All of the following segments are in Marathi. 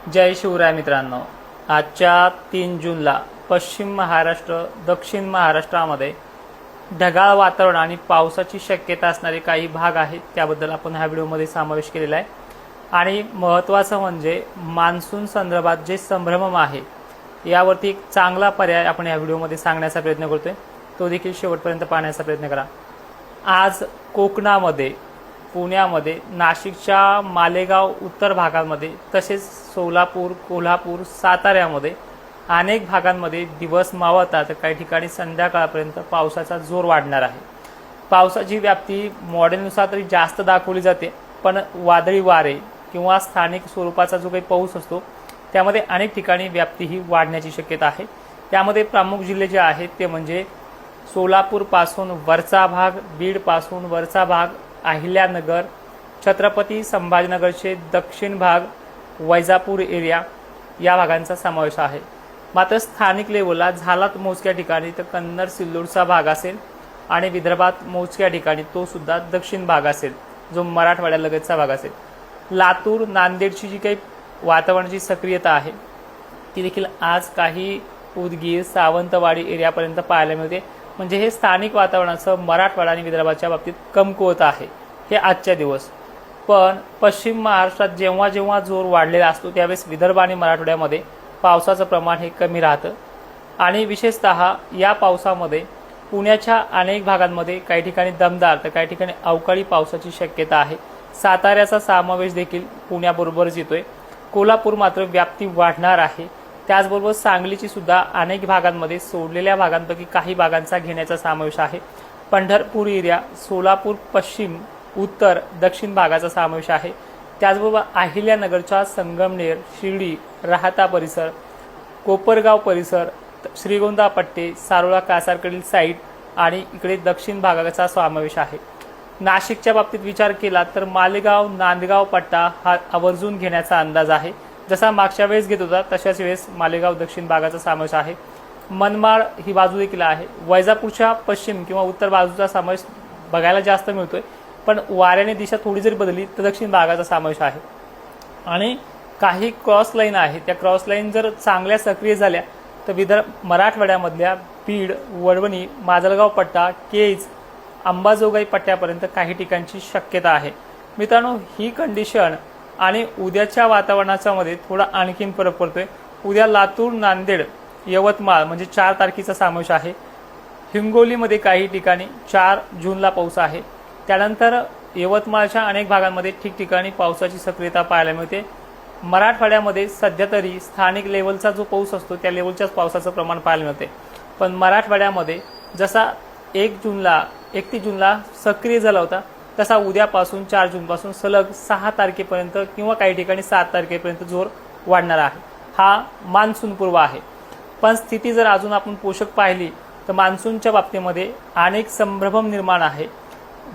जय शिवराय मित्रांनो। आजच्या 3 जूनला पश्चिम महाराष्ट्र, दक्षिण महाराष्ट्रामध्ये ढगाळ वातावरण आणि पावसाची शक्यता असणारे काही भाग आहेत, त्याबद्दल आपण ह्या व्हिडिओमध्ये समावेश केलेला आहे। आणि महत्त्वाचं म्हणजे मान्सून संदर्भात जे संभ्रम आहे यावरती एक चांगला पर्याय आपण या व्हिडिओमध्ये सांगण्याचा प्रयत्न करतोय, तो देखील शेवटपर्यंत पाहण्याचा प्रयत्न करा। आज कोकणामध्ये, पुण्यामध्ये, नाशिकच्या मालेगाव उत्तर भागांमध्ये, तसेच सोलापूर, कोल्हापूर, साताऱ्यामध्ये अनेक भागांमध्ये दिवस मावळतात, तर काही ठिकाणी संध्याकाळपर्यंत पावसाचा जोर वाढणार आहे। पावसाची व्याप्ती मॉडेलनुसार तरी जास्त दाखवली जाते, पण वादळी वारे किंवा स्थानिक स्वरूपाचा जो काही पाऊस असतो त्यामध्ये अनेक ठिकाणी व्याप्ती ही वाढण्याची शक्यता आहे। त्यामध्ये प्रमुख जिल्हे जे आहेत ते म्हणजे सोलापूर पासून वरचा भाग, बीड पासून वरचा भाग, अहिल्यानगर, छत्रपती संभाजीनगरचे दक्षिण भाग, वैजापूर एरिया या भागांचा समावेश आहे। मात्र स्थानिक लेवलला झालात मोजक्या ठिकाणी तर कन्नड सिल्लोडचा भाग असेल आणि विदर्भात मोजक्या ठिकाणी तो सुद्धा दक्षिण भाग असेल, जो मराठवाड्यालगतचा भाग असेल। लातूर, नांदेडची जी काही वातावरणाची सक्रियता आहे ती देखील आज काही उदगीर, सावंतवाडी एरियापर्यंत पाहायला मिळते। म्हणजे हे स्थानिक वातावरणाचं मराठवाडा आणि विदर्भाच्या बाबतीत कमकुवत आहे हे आजच्या दिवस। पण पश्चिम महाराष्ट्रात जेव्हा जेव्हा जोर वाढलेला असतो त्यावेळेस विदर्भ आणि मराठवाड्यामध्ये पावसाचं प्रमाण हे कमी राहतं। आणि विशेषतः या पावसामध्ये पुण्याच्या अनेक भागांमध्ये काही ठिकाणी दमदार तर काही ठिकाणी अवकाळी पावसाची शक्यता आहे। साताऱ्याचा समावेश देखील पुण्याबरोबरच येतोय। कोल्हापूर मात्र व्याप्ती वाढणार आहे। त्याचबरोबर सांगलीची सुद्धा अनेक भागांमध्ये सोडलेल्या भागांपैकी काही भागांचा घेण्याचा समावेश आहे। पंढरपूर एरिया, सोलापूर पश्चिम, उत्तर, दक्षिण भागाचा समावेश आहे। त्याचबरोबर अहिल्यानगरच्या संगमनेर, शिर्डी, राहाता परिसर, कोपरगाव परिसर, श्रीगोंदा पट्टे, सारोळा, कासारकडील साईड आणि इकडे दक्षिण भागाचा समावेश आहे। नाशिकच्या बाबतीत विचार केला तर मालेगाव, नांदगाव पट्टा हा आवर्जून घेण्याचा अंदाज आहे। जसा मागच्या वेळेस घेत होता तशाच वेळेस मालेगाव दक्षिण भागाचा समावेश आहे। मनमाड ही बाजू देखील आहे। वैजापूरच्या पश्चिम किंवा उत्तर बाजूचा समावेश बघायला जास्त मिळतोय, पण वाऱ्याने दिशा थोडी जरी बदलली तर दक्षिण भागाचा समावेश आहे। आणि काही क्रॉस लाईन आहे, त्या क्रॉस लाईन जर चांगल्या सक्रिय झाल्या तर मराठवाड्यामधल्या बीड, वडवणी, माजलगाव पट्टा, केज, अंबाजोगाई पट्ट्यापर्यंत काही ठिकाणची शक्यता आहे। मित्रांनो, ही कंडिशन आणि उद्याच्या वातावरणाच्या मध्ये थोडा आणखीन फरक पडतोय। उद्या लातूर, नांदेड, यवतमाळ म्हणजे 4 तारखेचा समावेश आहे। हिंगोलीमध्ये काही ठिकाणी 4 जूनला पाऊस आहे। त्यानंतर यवतमाळच्या अनेक भागांमध्ये ठिकठिकाणी पावसाची सक्रियता पाहायला मिळते। मराठवाड्यामध्ये सध्या तरी स्थानिक लेवलचा जो पाऊस असतो त्या लेवलच्याच पावसाचं प्रमाण पाहायला मिळते। पण मराठवाड्यामध्ये जसा 31 जूनला सक्रिय झाला होता तसा उद्यापासून 4 जूनपासून सलग 6 तारखेपर्यंत किंवा काही ठिकाणी 7 तारखेपर्यंत जोर वाढणार आहे। हा मान्सून पूर्व आहे। पण स्थिती जर अजून आपण पोषक पाहिली तर मान्सूनच्या बाबतीमध्ये अनेक संभ्रम निर्माण आहे।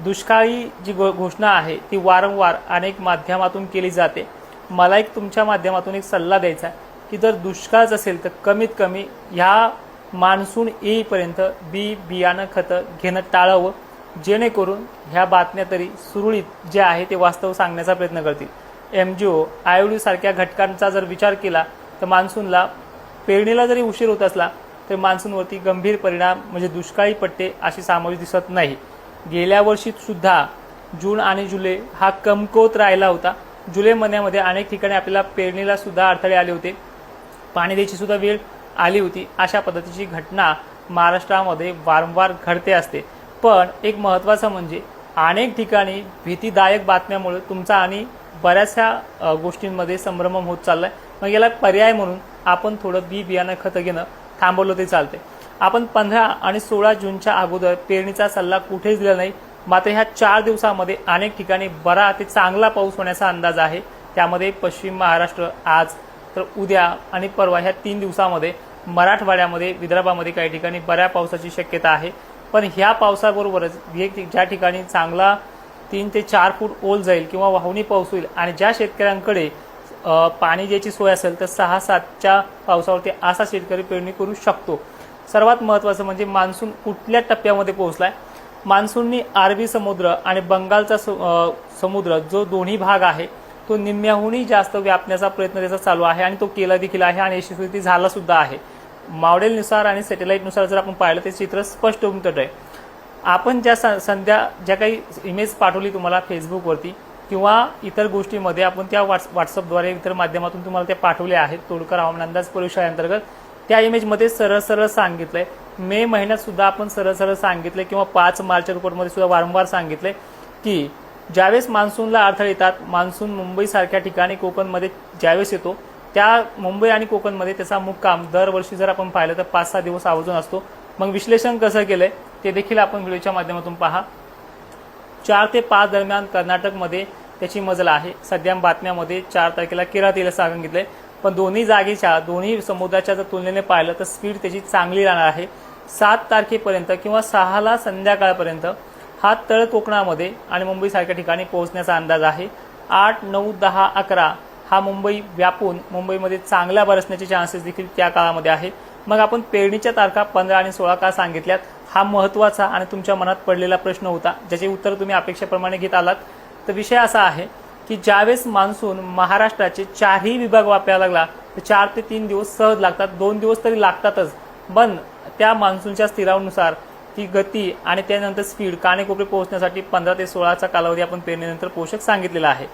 दुष्काळी जी घोषणा आहे ती वारंवार अनेक माध्यमातून केली जाते। मला एक तुमच्या माध्यमातून एक सल्ला द्यायचा की जर दुष्काळ असेल तर कमीत कमी ह्या मान्सून येईपर्यंत बियाणं खतं घेणं टाळावं, जेणेकरून ह्या बातम्या तरी सुरळीत जे आहे ते वास्तव सांगण्याचा प्रयत्न करतील। MGO, IOD सारख्या घटकांचा जर विचार केला तर मान्सूनला पेरणीला जरी उशीर होत असला तर मान्सूनवरती गंभीर परिणाम म्हणजे दुष्काळी पट्टे अशी समावेश दिसत नाही। गेल्या वर्षी सुद्धा जून आणि जुलै हा कमकुवत राहिला होता। जुलै महिन्यामध्ये अनेक ठिकाणी आपल्याला पेरणीला सुद्धा अडथळे आले होते, पाणी द्यायची सुद्धा वेळ आली होती। अशा पद्धतीची घटना महाराष्ट्रामध्ये वारंवार घडते असते। पण एक महत्त्वाचं म्हणजे अनेक ठिकाणी भीतीदायक बातम्यामुळे तुमचा आणि बऱ्याचशा गोष्टींमध्ये संभ्रम होत चाललाय। मग याला पर्याय म्हणून आपण थोडं बियाणं खतं घेणं थांबवलं ते चालते। आपण 15 आणि 16 जूनच्या अगोदर पेरणीचा सल्ला कुठेच दिला नाही। मात्र ह्या 4 दिवसामध्ये अनेक ठिकाणी बरा ते चांगला पाऊस होण्याचा अंदाज आहे। त्यामध्ये पश्चिम महाराष्ट्र आज तर उद्या आणि परवा ह्या 3 दिवसामध्ये मराठवाड्यामध्ये, विदर्भामध्ये काही ठिकाणी बऱ्या पावसाची शक्यता आहे। पण ह्या पावसाबरोबरच ज्या ठिकाणी चांगला 3 ते 4 फूट ओल जाईल किंवा वाहुणी पाऊस होईल आणि ज्या शेतकऱ्यांकडे पाणी द्यायची सोय असेल तर 6-7च्या पावसावरती असा शेतकरी पेरणी करू शकतो। सर्वात महत्त्वाचं म्हणजे मान्सून कुठल्या टप्प्यामध्ये पोहोचलाय। मान्सूननी अरबी समुद्र आणि बंगालचा समुद्र जो दोन्ही भाग आहे तो निम्म्याहूनही जास्त व्यापण्याचा प्रयत्न त्याचा चालू आहे आणि तो केला देखील आहे आणि यशस्वी झाला सुद्धा आहे. मॉडेलनुसार आणि सॅटेलाईटनुसार जर आपण पाहिलं ते चित्र स्पष्ट उमटत आहे. आपण ज्या काही इमेज पाठवली तुम्हाला फेसबुकवरती किंवा इतर गोष्टीमध्ये आपण त्या व्हॉट्सअपद्वारे इतर माध्यमातून तुम्हाला त्या पाठवल्या आहेत. तोडकर हवामान अंदाज परिषदेअंतर्गत त्या इमेजमध्ये सरळ सांगितलंय. मे महिन्यात सुद्धा आपण सरळ सांगितले किंवा 5 मार्चच्या रिपोर्टमध्ये सुद्धा वारंवार सांगितले की ज्यावेळेस मान्सूनला अडथळे येतात, मान्सून मुंबईसारख्या ठिकाणी कोकणमध्ये ज्यावेळेस येतो त्या मुंबई आणि कोकणमध्ये त्याचा मुक्काम दरवर्षी जर आपण पाहिलं तर 5-6 दिवस आवर्जून असतो. मग विश्लेषण कसं केलंय ते देखील आपण व्हिडिओच्या माध्यमातून पहा. 4 ते 5 दरम्यान कर्नाटकमध्ये त्याची मजल आहे. सध्या बातम्यामध्ये 4 तारखेला केरळात येईल सांगितलंय, पण दोन्ही समुद्राच्या जर तुलनेने पाहिलं तर स्पीड त्याची चांगली राहणार आहे. 7 तारखेपर्यंत किंवा 6ला संध्याकाळपर्यंत हा तळ कोकणामध्ये आणि मुंबईसारख्या ठिकाणी पोहोचण्याचा अंदाज आहे. 8, 9, 10, 11 हा मुंबई व्यापून मुंबईमध्ये चांगल्या बरसण्याचे चान्सेस देखील त्या काळामध्ये आहेत. मग आपण पेरणीच्या तारखा 15 आणि 16 का सांगितल्यात, हा महत्त्वाचा आणि तुमच्या मनात पडलेला प्रश्न होता, ज्याचे उत्तर तुम्ही अपेक्षेप्रमाणे घेत आलात. तर विषय असा आहे की ज्यावेळेस मान्सून महाराष्ट्राचे 4ही विभाग व्यापायला लागला तर 4 ते 3 दिवस सहज लागतात, 2 दिवस तरी लागतातच. पण त्या मान्सूनच्या स्थिरावनुसार ती गती आणि त्यानंतर स्पीड कानेकोपरे पोहोचण्यासाठी 15 ते 16चा कालावधी आपण पेरणीनंतर पोषक सांगितलेला आहे.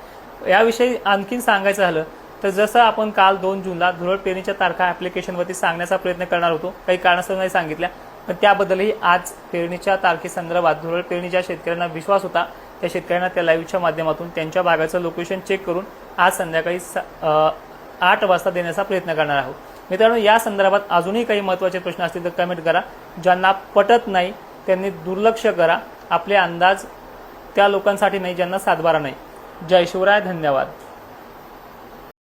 याविषयी आणखीन सांगायचं झालं तर जसं आपण काल 2 जूनला धुरळ पेरणीच्या तारखा ॲप्लिकेशनवरती सांगण्याचा प्रयत्न करणार होतो, काही कारणास्तव नाही सांगितल्या, पण त्याबद्दलही आज पेरणीच्या तारखेसंदर्भात धुरळ पेरणी ज्या शेतकऱ्यांना विश्वास होता त्या शेतकऱ्यांना त्या लाईव्हच्या माध्यमातून त्यांच्या भागाचं लोकेशन चेक करून आज संध्याकाळी 8 वाजता देण्याचा प्रयत्न करणार आहोत. मित्रांनो, या संदर्भात अजूनही काही महत्त्वाचे प्रश्न असतील तर कमेंट करा. ज्यांना पटत नाही त्यांनी दुर्लक्ष करा. आपले अंदाज त्या लोकांसाठी नाही ज्यांना सातबारा नाही. जय शिवराय. धन्यवाद.